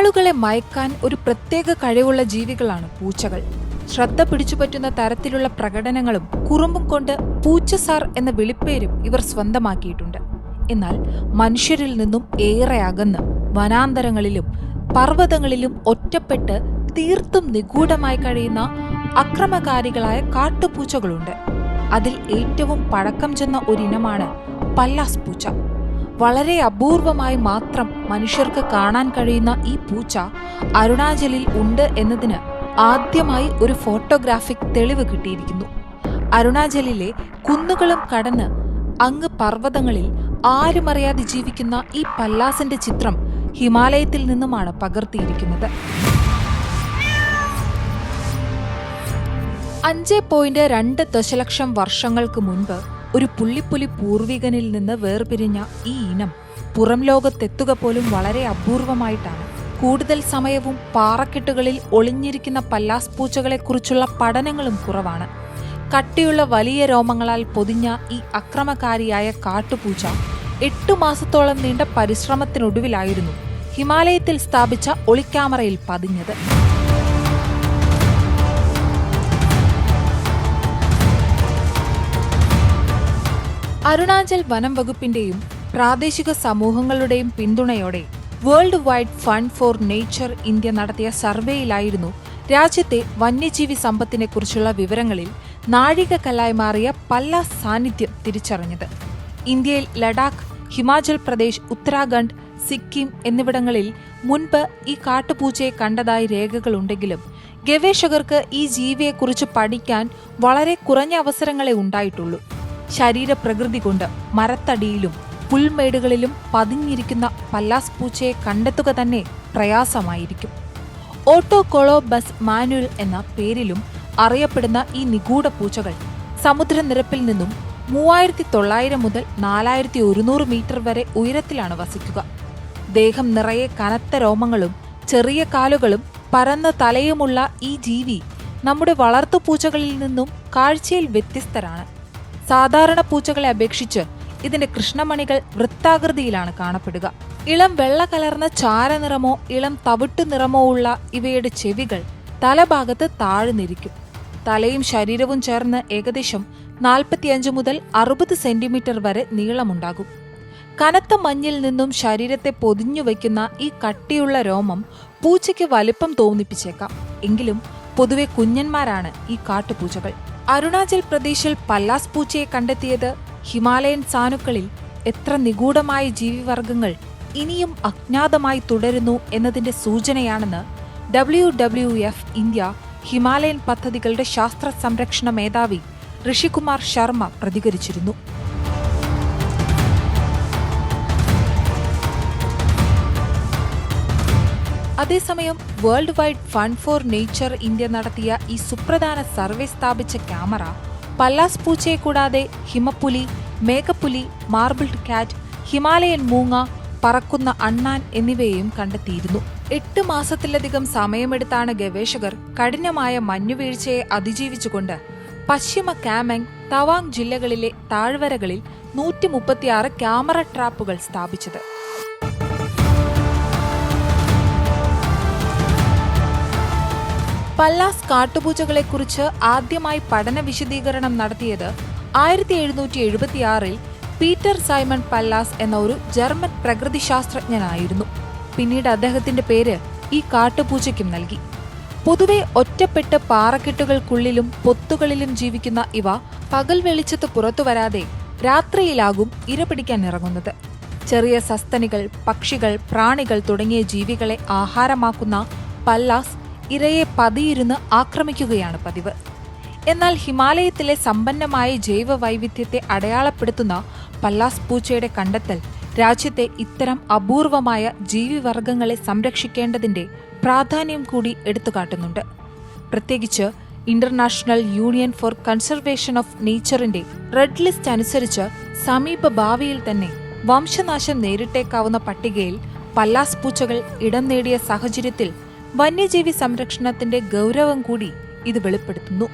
ആളുകളെ മയക്കാൻ ഒരു പ്രത്യേക കഴിവുള്ള ജീവികളാണ് പൂച്ചകൾ. ശ്രദ്ധ പിടിച്ചുപറ്റുന്ന തരത്തിലുള്ള പ്രകടനങ്ങളും കുറുമ്പും കൊണ്ട് പൂച്ചസാർ എന്ന വിളിപ്പേരും ഇവർ സ്വന്തമാക്കിയിട്ടുണ്ട്. എന്നാൽ മനുഷ്യരിൽ നിന്നും ഏറെ അകന്ന് വനാന്തരങ്ങളിലും പർവ്വതങ്ങളിലും ഒറ്റപ്പെട്ട് തീർത്തും നിഗൂഢമായി കഴിയുന്ന അക്രമകാരികളായ കാട്ടുപൂച്ചകളുണ്ട്. അതിൽ ഏറ്റവും പഴക്കം ചെന്ന ഒരിനമാണ് പല്ലാസ് പൂച്ച. വളരെ അപൂർവമായി മാത്രം മനുഷ്യർക്ക് കാണാൻ കഴിയുന്ന ഈ പൂച്ച അരുണാചലിൽ ഉണ്ട് എന്നതിന് ആദ്യമായി ഒരു ഫോട്ടോഗ്രാഫിക് തെളിവ് കിട്ടിയിരിക്കുന്നു. അരുണാചലിലെ കുന്നുകളും കടന്ന് അങ്ങ് പർവ്വതങ്ങളിൽ ആരുമറിയാതെ ജീവിക്കുന്ന ഈ പല്ലാസിന്റെ ചിത്രം ഹിമാലയത്തിൽ നിന്നുമാണ് പകർത്തിയിരിക്കുന്നത്. 5.2 ദശലക്ഷം വർഷങ്ങൾക്ക് മുൻപ് ഒരു പുള്ളിപ്പുലി പൂർവികനിൽ നിന്ന് വേർപിരിഞ്ഞ ഈ ഇനം പുറം ലോകത്തെത്തുക പോലും വളരെ അപൂർവമായിട്ടാണ്. കൂടുതൽ സമയവും പാറക്കെട്ടുകളിൽ ഒളിഞ്ഞിരിക്കുന്ന പല്ലാസ് പൂച്ചകളെക്കുറിച്ചുള്ള പഠനങ്ങളും കുറവാണ്. കട്ടിയുള്ള വലിയ രോമങ്ങളാൽ പൊതിഞ്ഞ ഈ അക്രമകാരിയായ കാട്ടുപൂച്ച 8 മാസത്തോളം നീണ്ട പരിശ്രമത്തിനൊടുവിലായിരുന്നു ഹിമാലയത്തിൽ സ്ഥാപിച്ച ഒളിക്യാമറയിൽ പതിഞ്ഞത്. അരുണാചൽ വനം വകുപ്പിന്റെയും പ്രാദേശിക സമൂഹങ്ങളുടെയും പിന്തുണയോടെ world wide fund for nature India നടത്തിയ സർവേയിലായിരുന്നു രാജ്യത്തെ വന്യജീവി സമ്പത്തിനെക്കുറിച്ചുള്ള വിവരങ്ങളിൽ നാഴികക്കല്ലായി മാറിയ പല്ലാസ് സാന്നിധ്യം തിരിച്ചറിഞ്ഞത്. ഇന്ത്യയിൽ ലഡാക്ക്, ഹിമാചൽ പ്രദേശ്, ഉത്തരാഖണ്ഡ്, സിക്കിം എന്നിവിടങ്ങളിൽ മുൻപ് ഈ കാട്ടുപൂച്ചയെ കണ്ടതായി രേഖകളുണ്ടെങ്കിലും ഗവേഷകർക്ക് ഈ ജീവിയെക്കുറിച്ച് പഠിക്കാൻ വളരെ കുറഞ്ഞ അവസരങ്ങളെ ഉണ്ടായിട്ടുള്ളൂ. ശരീരപ്രകൃതി കൊണ്ട് മരത്തടിയിലും പുൽമേടുകളിലും പതിഞ്ഞിരിക്കുന്ന പല്ലാസ് പൂച്ചയെ കണ്ടെത്തുക തന്നെ പ്രയാസമായിരിക്കും. ഓട്ടോകൊളോബസ് മാനുവൽ എന്ന പേരിലും അറിയപ്പെടുന്ന ഈ നിഗൂഢ പൂച്ചകൾ സമുദ്രനിരപ്പിൽ നിന്നും 3900 മുതൽ 4100 മീറ്റർ വരെ ഉയരത്തിലാണ് വസിക്കുക. ദേഹം നിറയെ കനത്ത രോമങ്ങളും ചെറിയ കാലുകളും പരന്ന തലയുമുള്ള ഈ ജീവി നമ്മുടെ വളർത്തുപൂച്ചകളിൽ നിന്നും കാഴ്ചയിൽ വ്യത്യസ്തരാണ്. സാധാരണ പൂച്ചകളെ അപേക്ഷിച്ച് ഇതിന്റെ കൃഷ്ണമണികൾ വൃത്താകൃതിയിലാണ് കാണപ്പെടുക. ഇളം വെള്ള കലർന്ന ചാരനിറമോ ഇളം തവിട്ടു നിറമോ ഉള്ള ഇവയുടെ ചെവികൾ തലഭാഗത്ത് താഴ്ന്നിരിക്കും. തലയും ശരീരവും ചേർന്ന് ഏകദേശം 45 മുതൽ 60 സെന്റിമീറ്റർ വരെ നീളമുണ്ടാകും. കനത്ത മഞ്ഞിൽ നിന്നും ശരീരത്തെ പൊതിഞ്ഞു വയ്ക്കുന്ന ഈ കട്ടിയുള്ള രോമം പൂച്ചയ്ക്ക് വലിപ്പം തോന്നിപ്പിച്ചേക്കാം. എങ്കിലും പൊതുവെ കുഞ്ഞന്മാരാണ് ഈ കാട്ടുപൂച്ചകൾ. അരുണാചൽ പ്രദേശിൽ പല്ലാസ് പൂച്ചയെ കണ്ടെത്തിയത് ഹിമാലയൻ സാനുക്കളിൽ എത്ര നിഗൂഢമായ ജീവിവർഗങ്ങൾ ഇനിയും അജ്ഞാതമായി തുടരുന്നു എന്നതിന്റെ സൂചനയാണെന്ന് WWF ഇന്ത്യ ഹിമാലയൻ പദ്ധതികളുടെ ശാസ്ത്ര സംരക്ഷണ മേധാവി ഋഷികുമാർ ശർമ്മ പ്രതികരിച്ചിരുന്നു. അതേസമയം world wide fund for nature India നടത്തിയ ഈ സുപ്രധാന സർവേ സ്ഥാപിച്ച ക്യാമറ പല്ലാസ് പൂച്ചയെ കൂടാതെ ഹിമപ്പുലി, മേഘപ്പുലി, മാർബിൾഡ് കാറ്റ്, ഹിമാലയൻ മൂങ്ങ, പറക്കുന്ന അണ്ണാൻ എന്നിവയെയും കണ്ടെത്തിയിരുന്നു. 8 മാസത്തിലധികം സമയമെടുത്താണ് ഗവേഷകർ കഠിനമായ മഞ്ഞുവീഴ്ചയെ അതിജീവിച്ചുകൊണ്ട് പശ്ചിമ കാമെങ്, തവാങ് ജില്ലകളിലെ താഴ്വരകളിൽ 136 ക്യാമറ ട്രാപ്പുകൾ സ്ഥാപിച്ചത്. പല്ലാസ് കാട്ടുപൂച്ചകളെക്കുറിച്ച് ആദ്യമായി പഠന വിശദീകരണം നടത്തിയത് 1776 പീറ്റർ സൈമൺ പല്ലാസ് എന്ന ഒരു ജർമ്മൻ പ്രകൃതിശാസ്ത്രജ്ഞനായിരുന്നു. പിന്നീട് അദ്ദേഹത്തിന്റെ പേര് ഈ കാട്ടുപൂച്ചയ്ക്കും നൽകി. പൊതുവെ ഒറ്റപ്പെട്ട് പാറക്കെട്ടുകൾക്കുള്ളിലും പൊത്തുകളിലും ജീവിക്കുന്ന ഇവ പകൽ വെളിച്ചത്ത് പുറത്തുവരാതെ രാത്രിയിലാകും ഇരപിടിക്കാൻ ഇറങ്ങുന്നത്. ചെറിയ സസ്തനികൾ, പക്ഷികൾ, പ്രാണികൾ തുടങ്ങിയ ജീവികളെ ആഹാരമാക്കുന്ന പല്ലാസ് ഇരയെ പതിയിരുന്ന് ആക്രമിക്കുകയാണ് പതിവ്. എന്നാൽ ഹിമാലയത്തിലെ സമ്പന്നമായ ജൈവ വൈവിധ്യത്തെ അടയാളപ്പെടുത്തുന്ന പല്ലാസ് പൂച്ചയുടെ കണ്ടെത്തൽ രാജ്യത്തെ ഇത്തരം അപൂർവമായ ജീവിവർഗങ്ങളെ സംരക്ഷിക്കേണ്ടതിന്റെ പ്രാധാന്യം കൂടി എടുത്തുകാട്ടുന്നുണ്ട്. പ്രത്യേകിച്ച് international union for conservation of നേച്ചറിന്റെ റെഡ് ലിസ്റ്റ് അനുസരിച്ച് സമീപ ഭാവിയിൽ തന്നെ വംശനാശം നേരിട്ടേക്കാവുന്ന പട്ടികയിൽ പല്ലാസ് പൂച്ചകൾ ഇടം നേടിയ സാഹചര്യത്തിൽ വന്യജീവി സംരക്ഷണത്തിന്റെ ഗൗരവം കൂടി ഇത് വെളിപ്പെടുത്തുന്നു.